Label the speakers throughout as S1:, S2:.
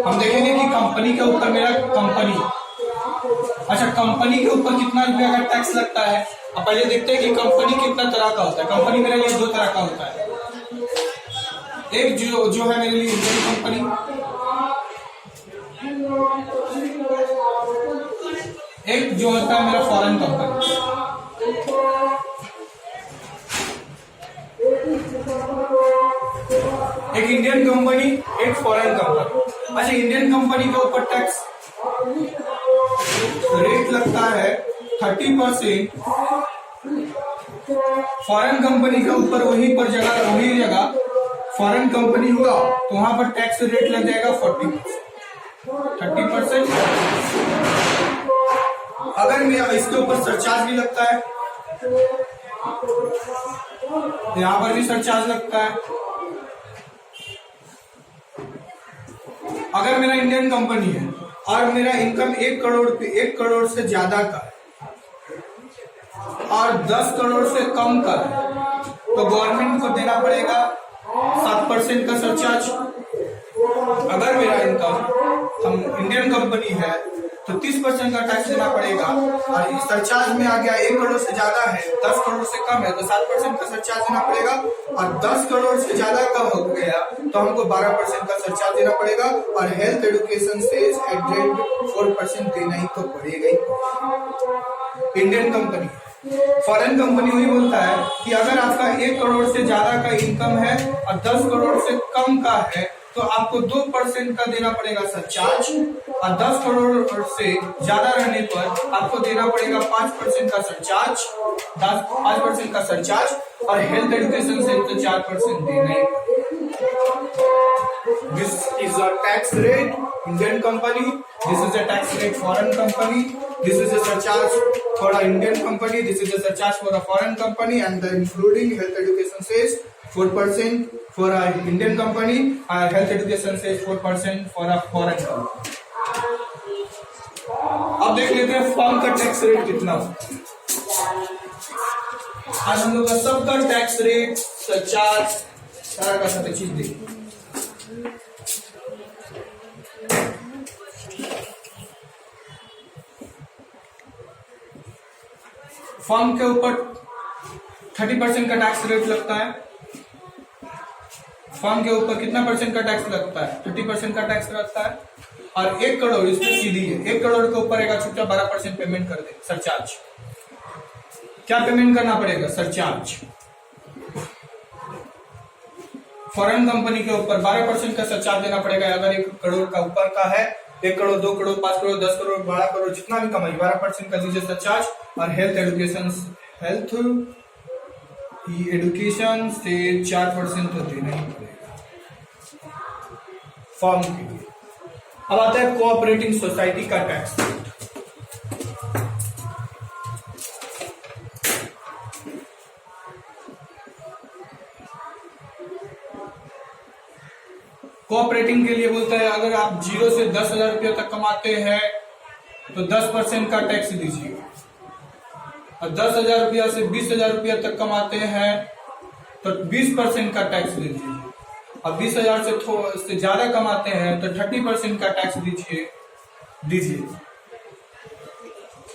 S1: हम देखेंगे कि कंपनी के ऊपर मेरा अच्छा कंपनी के ऊपर कितना रुपया का टैक्स लगता है। अब पहले देखते हैं कि कंपनी कितना तरह का होता है। कंपनी मेरे लिए दो तरह का होता है। एक जो है मेरे लिए इंडियन कंपनी, एक जो होता है मेरा फॉरेन कंपनी। एक इंडियन कंपनी, एक फॉरेन कंपनी। अच्छा इंडियन कंपनी के ऊपर टैक्स रेट लगता है 30%। फॉरेन कंपनी के ऊपर वही जगह फॉरेन कंपनी होगा तो वहां पर टैक्स रेट लग जाएगा 30%। अगर मेरा इसके ऊपर सरचार्ज भी लगता है, यहां पर भी सरचार्ज लगता है। अगर मेरा इंडियन कंपनी है और मेरा इनकम 1 करोड़ से ज्यादा का है और 10 करोड़ से कम का है तो गवर्नमेंट को देना पड़ेगा 7% का सरचार्ज। अगर मेरा इनकम हम इंडियन कंपनी है तो 30% का टैक्स देना पड़ेगा और इस सरचार्ज में आ गया 1 करोड़ से ज्यादा है, 10 करोड़ से कम है तो 7% का सरचार्ज देना पड़ेगा और 10 करोड़ से ज्यादा का हो गया तो हमको 12% का सरचार्ज देना पड़ेगा और हेल्थ एजुकेशन से एट रेट 4% देना ही तो पड़ेगा ही। इंडियन कंपनी, फॉरेन कंपनी वही बोलता है कि अगर आपका 1 करोड़ से ज्यादा का इनकम है और 10 करोड़ से कम का है तो आपको 2% का देना पड़ेगा सरचार्ज और 10 करोड़ से ज्यादा रहने पर आपको देना पड़ेगा 5% का सरचार्ज, 5% का सरचार्ज और हेल्थ एजुकेशन से तो 4% देना ही। This is a tax rate Indian company. This is a tax rate foreign company. This is a surcharge for an Indian company. This is a surcharge for a foreign company, and the including health education says 4% for a Indian company. Health education says 4% for a foreign company. अब देख लेते हैं firm का tax rate कितना होता है। आज हम लोग का सबका टैक्स रेट, सरचार्ज, सारा का सारा चीज देखिए। फर्म के ऊपर 30% का टैक्स रेट लगता है। फर्म के ऊपर कितना परसेंट का टैक्स लगता है? 30% का टैक्स लगता है और 1 करोड़ इसमें सीधी है। 1 करोड़ के ऊपर एक छुट्टा 12% पेमेंट कर दे सरचार्ज। क्या पेमेंट करना पड़ेगा? सरचार्ज। फॉरेन कंपनी के ऊपर 12% का सरचार्ज देना पड़ेगा। अगर 1 करोड़ का ऊपर का है, 1 करोड़, 2 करोड़, 5 करोड़, 10 करोड़, 12 करोड़ जितना भी कमाई 12% का दीजिए सरचार्ज और हेल्थ एजुकेशन से 4% तो देना ही पड़ेगा फॉर्म के लिए। अब आता है कोऑपरेटिंग सोसाइटी का टैक्स। कोऑपरेटिंग के लिए बोलता है अगर आप 0 से 10,000 रुपये तक कमाते हैं तो 10% का टैक्स दीजिए और 10,000 रुपया से 20,000 रुपया तक कमाते हैं तो 20% का टैक्स दीजिए और 20,000 से ज्यादा कमाते हैं तो 30% का टैक्स दीजिए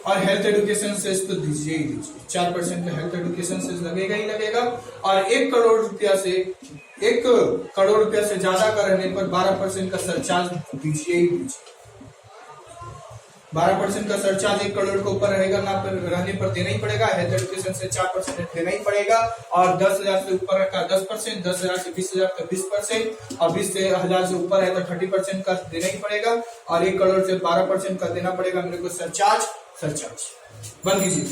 S1: और हेल्थ एजुकेशन सेस तो दीजिए ही दीजिए। 4% का हेल्थ एजुकेशन सेस लगेगा ही लगेगा और 1 करोड़ रुपया से ज्यादा का रहने पर 12% का सरचार्ज दीजिए ही दीजिए। 12% का सरचार्ज 1 करोड़ के ऊपर रहेगा ना, रहने पर देना ही पड़ेगा। हेल्थ एजुकेशन से 4% देना ही पड़ेगा और 10,000 से ऊपर का 10%, 10,000 से 20,000 का 20% और 20,000 से ऊपर है तो 30% का देना ही पड़ेगा और 1 करोड़ से 12% का देना पड़ेगा मेरे को सरचार्ज। बंद कीजिए।